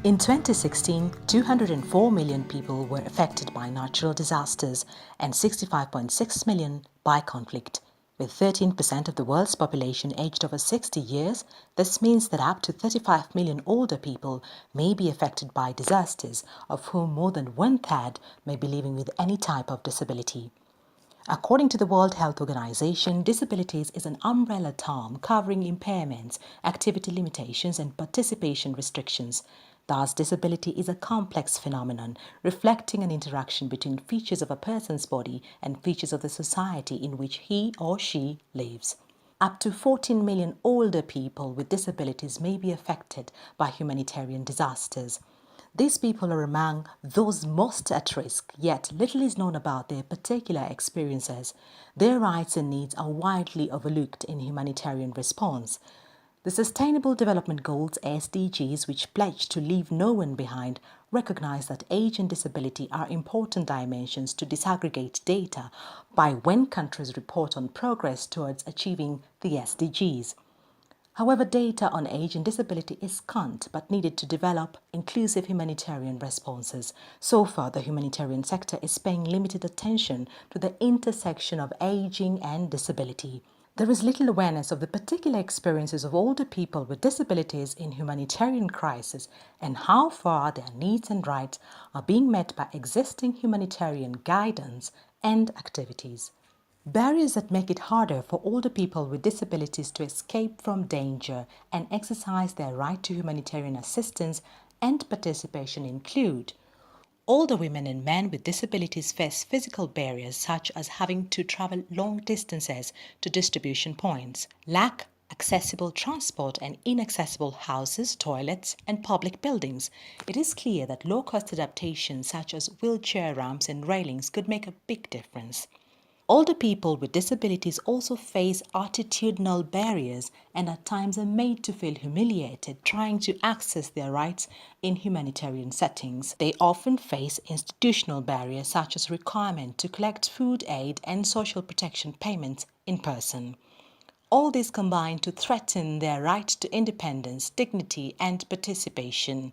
In 2016, 204 million people were affected by natural disasters and 65.6 million by conflict. With 13% of the world's population aged over 60 years, this means that up to 35 million older people may be affected by disasters, of whom more than one-third may be living with any type of disability. According to the World Health Organization, disabilities is an umbrella term covering impairments, activity limitations, and participation restrictions. Thus, disability is a complex phenomenon reflecting an interaction between features of a person's body and features of the society in which he or she lives. Up to 14 million older people with disabilities may be affected by humanitarian disasters. These people are among those most at risk, yet little is known about their particular experiences. Their rights and needs are widely overlooked in humanitarian response. The Sustainable Development Goals (SDGs), which pledge to leave no one behind, recognize that age and disability are important dimensions to disaggregate data by when countries report on progress towards achieving the SDGs. However, data on age and disability is scant but needed to develop inclusive humanitarian responses. So far, the humanitarian sector is paying limited attention to the intersection of aging and disability. There is little awareness of the particular experiences of older people with disabilities in humanitarian crisis and how far their needs and rights are being met by existing humanitarian guidance and activities. Barriers that make it harder for older people with disabilities to escape from danger and exercise their right to humanitarian assistance and participation include: older women and men with disabilities face physical barriers such as having to travel long distances to distribution points, lack accessible transport and inaccessible houses, toilets, and public buildings. It is clear that low-cost adaptations such as wheelchair ramps and railings could make a big difference. Older people with disabilities also face attitudinal barriers and at times are made to feel humiliated trying to access their rights in humanitarian settings. They often face institutional barriers such as requirement to collect food aid and social protection payments in person. All these combine to threaten their right to independence, dignity, and participation.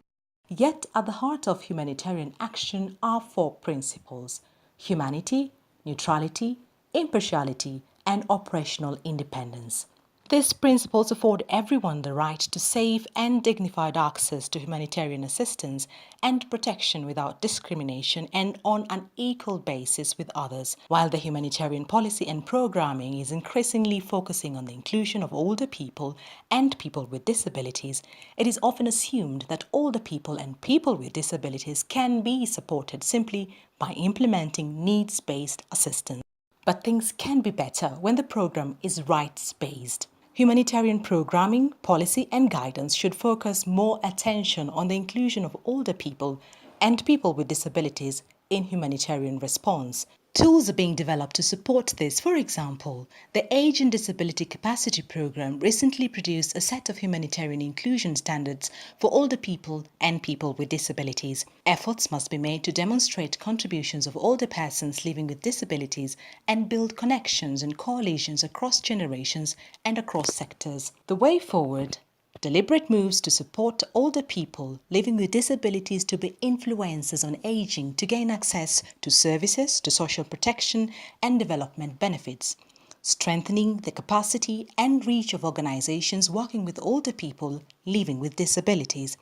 Yet at the heart of humanitarian action are four principles: humanity, neutrality, impartiality, and operational independence. These principles afford everyone the right to safe and dignified access to humanitarian assistance and protection without discrimination and on an equal basis with others. While the humanitarian policy and programming is increasingly focusing on the inclusion of older people and people with disabilities, it is often assumed that older people and people with disabilities can be supported simply by implementing needs-based assistance. But things can be better when the program is rights-based. Humanitarian programming, policy and guidance should focus more attention on the inclusion of older people and people with disabilities in humanitarian response. Tools are being developed to support this. For example, the Age and Disability Capacity Program recently produced a set of humanitarian inclusion standards for older people and people with disabilities. Efforts must be made to demonstrate contributions of older persons living with disabilities and build connections and coalitions across generations and across sectors. The way forward: deliberate moves to support older people living with disabilities to be influencers on aging to gain access to services, to social protection and development benefits. Strengthening the capacity and reach of organizations working with older people living with disabilities.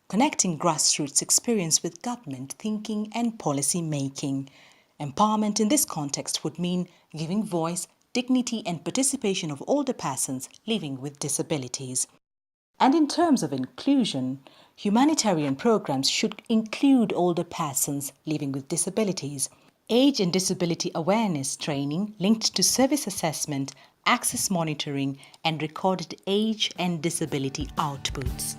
Connecting grassroots experience with government thinking and policy making. Empowerment in this context would mean giving voice, dignity and participation of older persons living with disabilities. And in terms of inclusion, humanitarian programs should include older persons living with disabilities. Age and disability awareness training linked to service assessment, access monitoring, and recorded age and disability outputs.